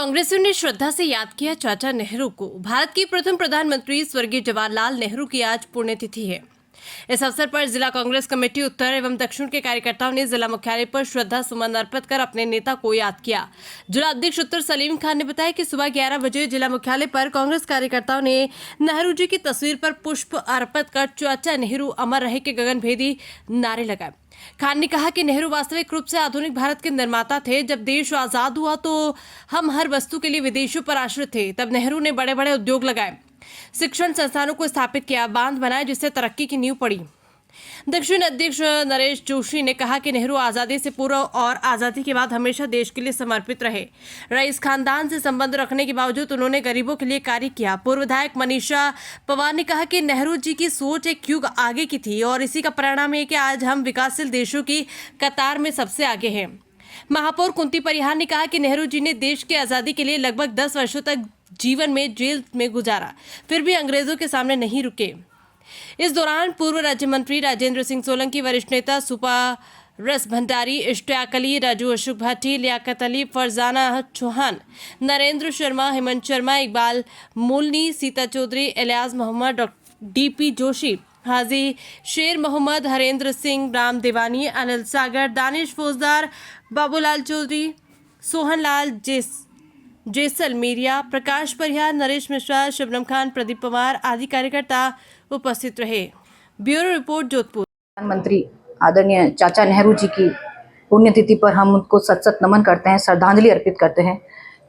कांग्रेसियों ने श्रद्धा से याद किया चाचा नेहरू को। भारत के प्रथम प्रधानमंत्री स्वर्गीय जवाहरलाल नेहरू की आज पुण्यतिथि है। इस अवसर पर जिला कांग्रेस कमेटी उत्तर एवं दक्षिण के कार्यकर्ताओं ने जिला मुख्यालय पर श्रद्धा सुमन अर्पित कर अपने नेता को याद किया। जिला अध्यक्ष उत्तर सलीम खान ने बताया कि सुबह 11 बजे जिला मुख्यालय पर कांग्रेस कार्यकर्ताओं ने नेहरू जी की तस्वीर पर पुष्प अर्पित कर चाचा नेहरू अमर रहे के गगनभेदी नारे लगाए। खान ने कहा कि नेहरू वास्तविक रूप से आधुनिक भारत के निर्माता थे। जब देश आजाद हुआ तो हम हर वस्तु के लिए विदेशों पर आश्रित थे। तब नेहरू ने बड़े बड़े उद्योग लगाए, शिक्षण संस्थानों को स्थापित किया, बांध बनाए, जिससे तरक्की की नींव पड़ी। दक्षिण अध्यक्ष नरेश जोशी ने कहा कि नेहरू आज़ादी से पूर्व और आज़ादी के बाद हमेशा देश के लिए समर्पित रहे। रईस खानदान से संबंध रखने के बावजूद उन्होंने गरीबों के लिए कार्य किया। पूर्व विधायक मनीषा पवार ने कहा कि नेहरू जी की सोच एक युग आगे की थी और इसी का परिणाम है कि आज हम विकासशील देशों की कतार में सबसे आगे हैं। महापौर कुंती परिहार ने कहा कि नेहरू जी ने देश की आज़ादी के लिए लगभग 10 वर्षों तक जीवन में जेल में गुजारा, फिर भी अंग्रेजों के सामने नहीं रुके। इस दौरान पूर्व राज्य मंत्री राजेंद्र सिंह सोलंकी, वरिष्ठ नेता सुपा रस भंडारी, इश्तियाक अली, राजू अशोक भाटी, लियाकत अली, फरजाना चौहान, नरेंद्र शर्मा, हेमंत शर्मा, इकबाल मूलनी, सीता चौधरी, इलियास मोहम्मद, डीपी जोशी, हाजी शेर मोहम्मद, हरेंद्र सिंह, राम देवानी, अनिल सागर, दानिश फौजदार, बाबूलाल चौधरी, सोहनलाल जैसलमेरिया, प्रकाश परिहार, नरेश मिश्रा, शबनम खान, प्रदीप पवार आदि कार्यकर्ता उपस्थित रहे। Bureau report, Jodhpur. प्रधानमंत्री आदरणीय चाचा नेहरू जी की पुण्यतिथि पर हम उनको सत सत नमन करते हैं, श्रद्धांजलि अर्पित करते हैं।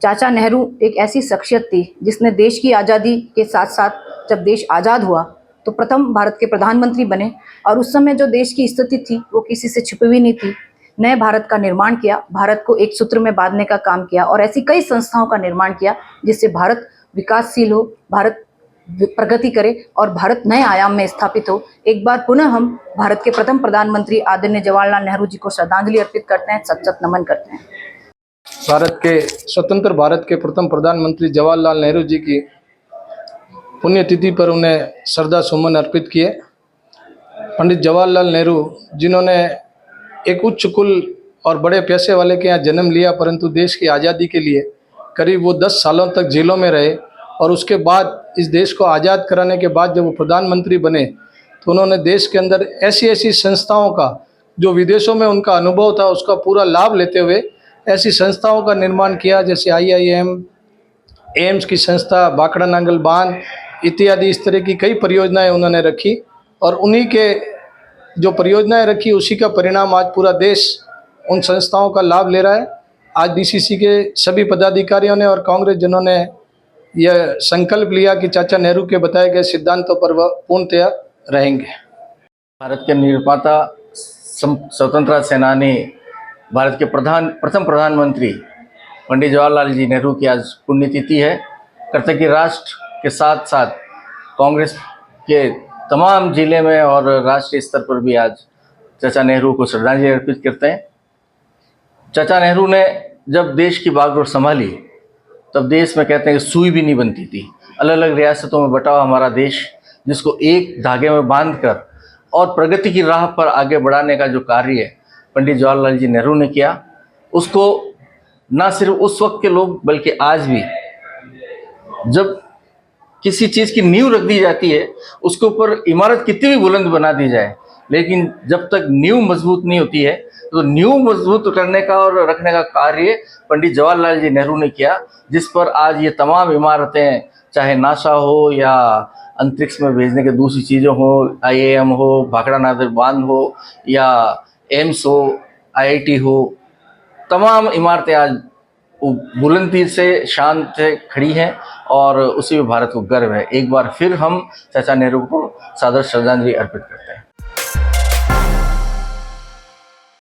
चाचा नेहरू एक ऐसी शख्सियत थी जिसने देश की आज़ादी के साथ साथ जब देश आज़ाद हुआ तो प्रथम भारत के प्रधानमंत्री बने और उस समय जो देश की स्थिति थी वो किसी से छुपी हुई नहीं थी। नए भारत का निर्माण किया, भारत को एक सूत्र में बांधने का काम किया और ऐसी कई संस्थाओं का निर्माण किया जिससे भारत विकासशील हो, भारत प्रगति करे और भारत नए आयाम में स्थापित हो। एक बार पुनः हम भारत के प्रथम प्रधानमंत्री आदरणीय जवाहरलाल नेहरू जी को श्रद्धांजलि अर्पित करते हैं, सत सत नमन करते हैं। भारत के स्वतंत्र भारत के प्रथम प्रधानमंत्री जवाहरलाल नेहरू जी की पुण्यतिथि पर उन्हें श्रद्धा सुमन अर्पित किए। पंडित जवाहरलाल नेहरू जिन्होंने एक उच्च कुल और बड़े पैसे वाले के यहाँ जन्म लिया, परंतु देश की आज़ादी के लिए करीब वो 10 सालों तक जेलों में रहे और उसके बाद इस देश को आज़ाद कराने के बाद जब वो प्रधानमंत्री बने तो उन्होंने देश के अंदर ऐसी ऐसी संस्थाओं का, जो विदेशों में उनका अनुभव था, उसका पूरा लाभ लेते हुए ऐसी संस्थाओं का निर्माण किया, जैसे IIM, एम्स की संस्था, बाकड़ा नांगल बांध इत्यादि। इस तरह की कई परियोजनाएं उन्होंने रखी और उन्हीं के जो परियोजनाएं रखी उसी का परिणाम आज पूरा देश उन संस्थाओं का लाभ ले रहा है। आज DCC के सभी पदाधिकारियों ने और कांग्रेस जनों ने यह संकल्प लिया कि चाचा नेहरू के बताए गए सिद्धांतों पर वह पूर्णतया रहेंगे। भारत के निर्माता, स्वतंत्रता सेनानी, भारत के प्रथम प्रधानमंत्री पंडित जवाहरलाल जी नेहरू की आज पुण्यतिथि है। कृतज्ञ राष्ट्र के साथ साथ कांग्रेस के तमाम जिले में और राष्ट्रीय स्तर पर भी आज चाचा नेहरू को श्रद्धांजलि अर्पित करते हैं। चाचा नेहरू ने जब देश की बागडोर संभाली तब देश में कहते हैं कि सुई भी नहीं बनती थी। अलग अलग रियासतों में बटा हुआ हमारा देश, जिसको एक धागे में बांधकर और प्रगति की राह पर आगे बढ़ाने का जो कार्य पंडित जवाहरलाल जी नेहरू ने किया, उसको ना सिर्फ उस वक्त के लोग बल्कि आज भी जब किसी चीज़ की नींव रख दी जाती है उसके ऊपर इमारत कितनी भी बुलंद बना दी जाए, लेकिन जब तक नींव मजबूत नहीं होती है तो नींव मजबूत करने का और रखने का कार्य पंडित जवाहरलाल जी नेहरू ने किया, जिस पर आज ये तमाम इमारतें, चाहे नासा हो या अंतरिक्ष में भेजने के दूसरी चीज़ें हो, IIM हो, भाखड़ा नागर बांध हो या एम्स हो, IIT हो, तमाम इमारतें आज बुलंदी से, शान से खड़ी हैं और उसी में भारत को गर्व है। एक बार फिर हम चाचा नेहरू को सादर श्रद्धांजलि अर्पित करते हैं।